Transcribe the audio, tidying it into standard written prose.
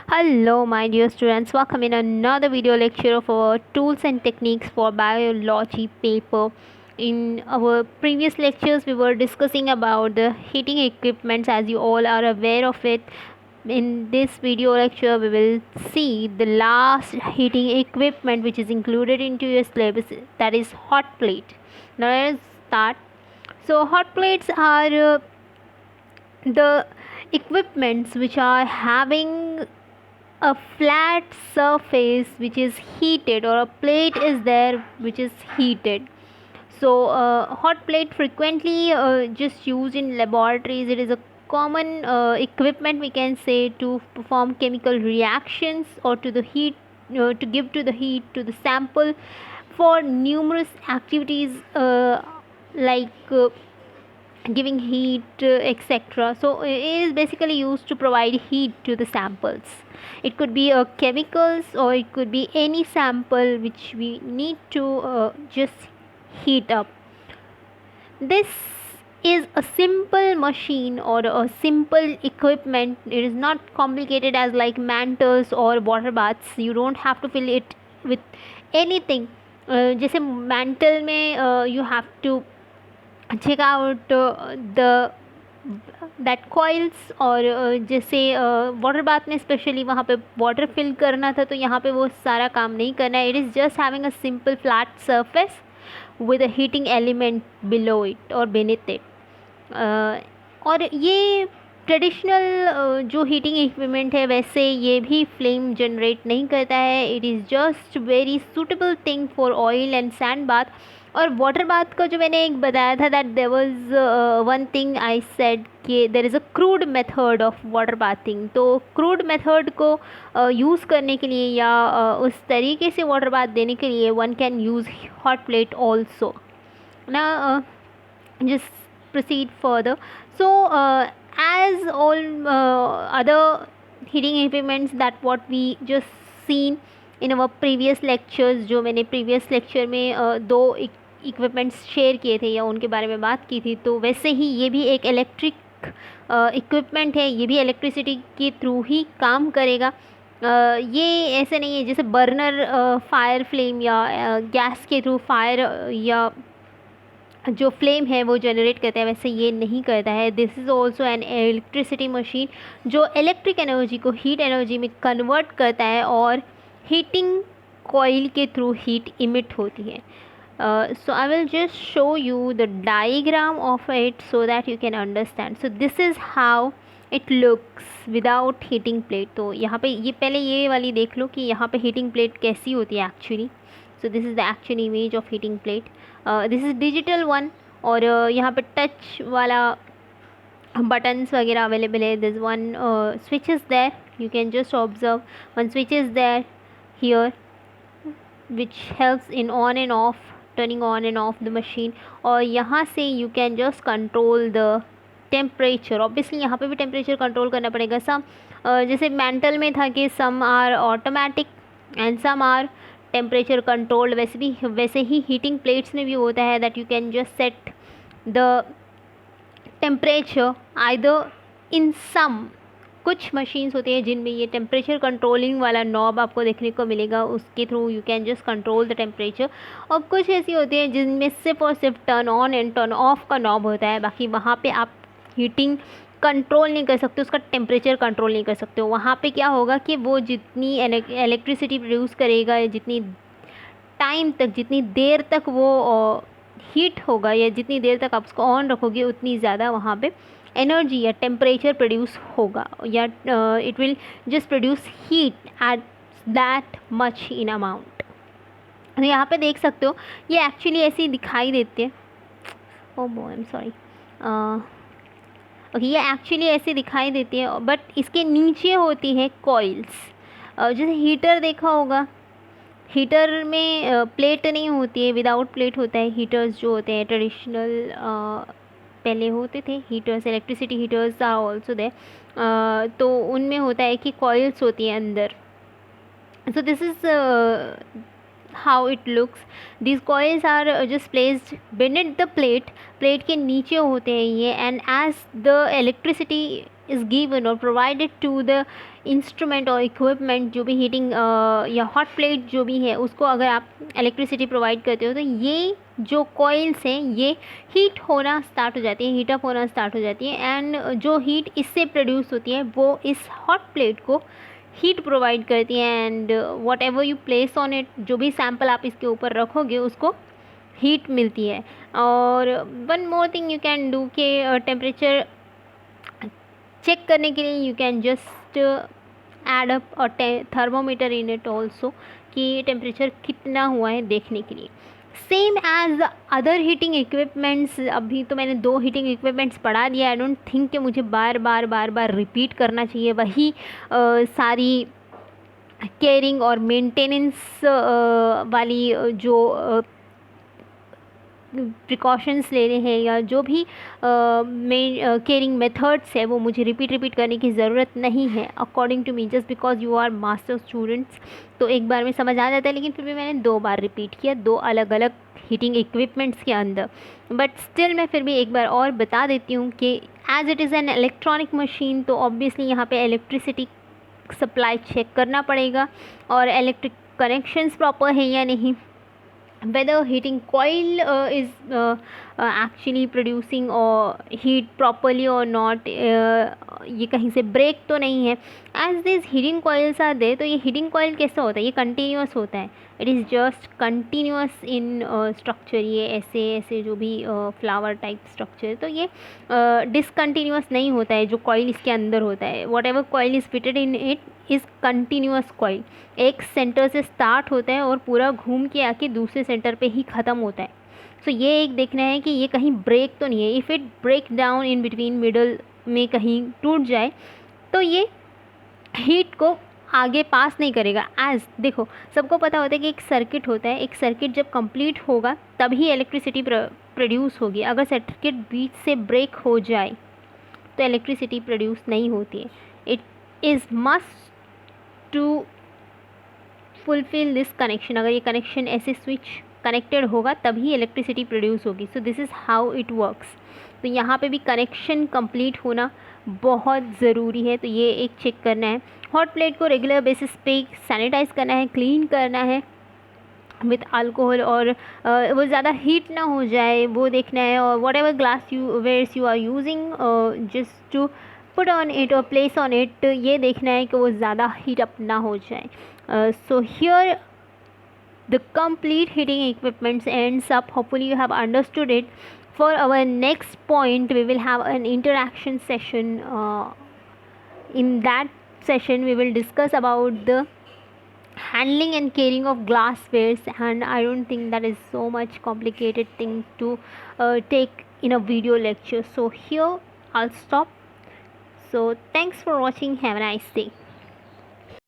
Hello, my dear students. Welcome in another video lecture of our tools and techniques for biology paper. In our previous lectures, we were discussing about the heating equipments, as you all are aware of it. In this video lecture, we will see the last heating equipment which is included into your syllabus, that is hot plate. Now let's start. So hot plates are the equipments which are having a flat surface which is heated, or a plate is there which is heated. So hot plate frequently just used in laboratories. It is a common equipment, we can say, to perform chemical reactions or to the heat, to give to the heat to the sample for numerous activities, like giving heat, etc. So it is basically used to provide heat to the samples. It could be chemicals, or it could be any sample which we need to just heat up. This is a simple machine or a simple equipment. It is not complicated as like mantles or water baths. You don't have to fill it with anything. जैसे mantle में you have to check out the that coils, और जैसे water bath में specially वहाँ पे water fill करना था, तो यहाँ पे वो सारा काम नहीं करना है. It is just having a simple flat surface with a heating element below it or beneath it. और ये ट्रेडिशनल जो हीटिंग इक्विपमेंट है, वैसे ये भी फ्लेम जनरेट नहीं करता है. It is just very suitable thing for oil and sand bath. और वाटर बाथ का जो मैंने एक बताया था, that there was one thing I said कि there is a crude method of water bathing. तो क्रूड मेथड को यूज़ करने के लिए या उस तरीके से वाटर बाथ देने के लिए one can use hot plate also. ना just proceed further. So as all other heating equipments that what we just seen in our previous lectures, जो मैंने previous lecture में दो इक्विपमेंट्स शेयर किए थे या उनके बारे में बात की थी, तो वैसे ही ये भी एक इलेक्ट्रिक इक्विपमेंट है. ये भी इलेक्ट्रिसिटी के थ्रू ही काम करेगा. ये ऐसे नहीं है जैसे बर्नर फायर फ्लेम या गैस के थ्रू फायर या जो फ्लेम है वो जनरेट करता है, वैसे ये नहीं करता है. This is also an electricity machine जो इलेक्ट्रिक एनर्जी को हीट एनर्जी में कन्वर्ट करता है और हीटिंग कॉइल के थ्रू हीट इमिट होती है. So I will just show you the diagram of it so that you can understand. So this is how it looks without heating plate. तो यहाँ पे ये पहले ये वाली देख लो कि यहाँ पे heating plate कैसी होती है actually. So this is the actual image of heating plate. This is digital one. और यहाँ पे touch वाला buttons वगैरह अवेलेबल है. This one switch is there. You can just observe one switch is there here which helps in on and off, turning on and off the machine. और यहाँ से you can just control the temperature. Obviously यहाँ पे भी temperature control करना पड़ेगा. सम जैसे mental में था कि some are automatic and some are temperature controlled, वैसे ही हीटिंग प्लेट्स में भी होता है that you can just set the temperature either in some. कुछ मशीन्स होती हैं जिनमें ये टेम्परेचर कंट्रोलिंग वाला नॉब आपको देखने को मिलेगा, उसके through you can just control the temperature. और कुछ ऐसी होती हैं जिनमें सिर्फ और सिर्फ turn on and turn off का नॉब होता है. बाकी वहाँ पे आप हीटिंग कंट्रोल नहीं कर सकते, उसका टेम्परेचर कंट्रोल नहीं कर सकते हो. वहाँ पे क्या होगा कि वो जितनी इलेक्ट्रिसिटी प्रोड्यूस करेगा, जितनी टाइम तक, जितनी देर तक वो हीट होगा या जितनी देर तक आप उसको ऑन रखोगे, उतनी ज़्यादा वहाँ पे एनर्जी या टेम्परेचर प्रोड्यूस होगा, या it will just produce heat at that much in amount. तो यहाँ पे देख सकते हो ये एक्चुअली ऐसी दिखाई देती है. Oh boy I am sorry. Okay, ये एक्चुअली ऐसे दिखाई देती है, बट इसके नीचे होती है कॉइल्स. जैसे हीटर देखा होगा, हीटर में प्लेट नहीं होती है, विदाउट प्लेट होता है. हीटर्स जो होते हैं ट्रेडिशनल पहले होते थे heaters, electricity heaters are also there. तो उनमें होता है कि कॉइल्स होती हैं अंदर. So this is how it looks. These coils are just placed beneath the plate. Plate के नीचे होते हैं ये, and as the electricity is given or provided to the instrument or equipment, जो भी हीटिंग या हॉट प्लेट जो भी है उसको अगर आप इलेक्ट्रिसिटी प्रोवाइड करते हो तो ये जो कॉइल्स हैं ये हीट होना स्टार्ट हो जाती है, हीटअप होना स्टार्ट हो जाती है, एंड जो हीट इससे प्रोड्यूस होती है वो इस हॉट प्लेट को हीट प्रोवाइड करती है, and what ever you place on it, जो भी सैम्पल आप इसके ऊपर रखोगे उसको हीट मिलती है। और one more thing you can do के टेम्परेचर चेक करने के लिए you can just add up और थर्मोमीटर इन इट ऑल्सो, कि टेम्परेचर कितना हुआ है देखने के लिए। Same as other heating equipments, अभी तो मैंने 2 हीटिंग इक्विपमेंट्स पढ़ा दिया, आई डोंट थिंक कि मुझे बार बार रिपीट करना चाहिए वही सारी केयरिंग और मेंटेनेंस वाली जो प्रिकॉशंस ले रहे हैं या जो भी केयरिंग मेथड्स है वो मुझे रिपीट करने की ज़रूरत नहीं है according to me, just because you are master students. तो एक बार में समझ आ जाता है, लेकिन फिर भी मैंने 2 बार रिपीट किया 2 अलग अलग हीटिंग इक्विपमेंट्स के अंदर। बट स्टिल मैं फिर भी एक बार और बता देती हूँ कि as it is an electronic machine, तो ऑब्वियसली यहाँ पे इलेक्ट्रिसिटी सप्लाई चेक करना पड़ेगा और इलेक्ट्रिक कनेक्शंस प्रॉपर है या नहीं, whether heating coil is actually producing or heat properly or not, ये कहीं से ब्रेक तो नहीं है। As this heating coils are there, तो ये हीटिंग coil कैसा होता है, ये कंटिन्यूस होता है, it is just continuous in structure, ये ऐसे जो भी फ्लावर टाइप स्ट्रक्चर, तो ये डिसकंटिन्यूस नहीं होता है जो कॉइल इसके अंदर होता है। What ever coil is fitted in it is continuous coil, एक सेंटर से स्टार्ट होता है और पूरा घूम के आके दूसरे सेंटर पे ही ख़त्म होता है। सो ये एक देखना है कि ये कहीं ब्रेक तो नहीं है। If it break down in between, middle में कहीं टूट जाए तो ये हीट को आगे पास नहीं करेगा। एज देखो सबको पता होता है कि एक सर्किट होता है, एक सर्किट जब कंप्लीट होगा तभी इलेक्ट्रिसिटी प्रोड्यूस होगी। अगर सर्किट बीच से ब्रेक हो जाए तो इलेक्ट्रिसिटी प्रोड्यूस नहीं होती है। It is must to fulfil this connection, अगर ये कनेक्शन ऐसे स्विच कनेक्टेड होगा तभी इलेक्ट्रिसिटी प्रोड्यूस होगी। सो this is how it works. तो यहाँ पे भी कनेक्शन कंप्लीट होना बहुत ज़रूरी है, तो ये एक चेक करना है। हॉट प्लेट को रेगुलर बेसिस पे सैनिटाइज़ करना है, क्लीन करना है विथ अल्कोहल, और वो ज़्यादा हीट ना हो जाए वो देखना है। और whatever glasswares you are using just to put on it और प्लेस ऑन इट, ये देखना है कि वो ज़्यादा हीट अप ना हो जाए। So here the complete heating equipments ends up. Hopefully you have understood it. For our next point we will have an interaction session. In that session we will discuss about the handling and caring of glasswares, and I don't think that is so much complicated thing to take in a video lecture. So here I'll stop. So thanks for watching. Have a nice day.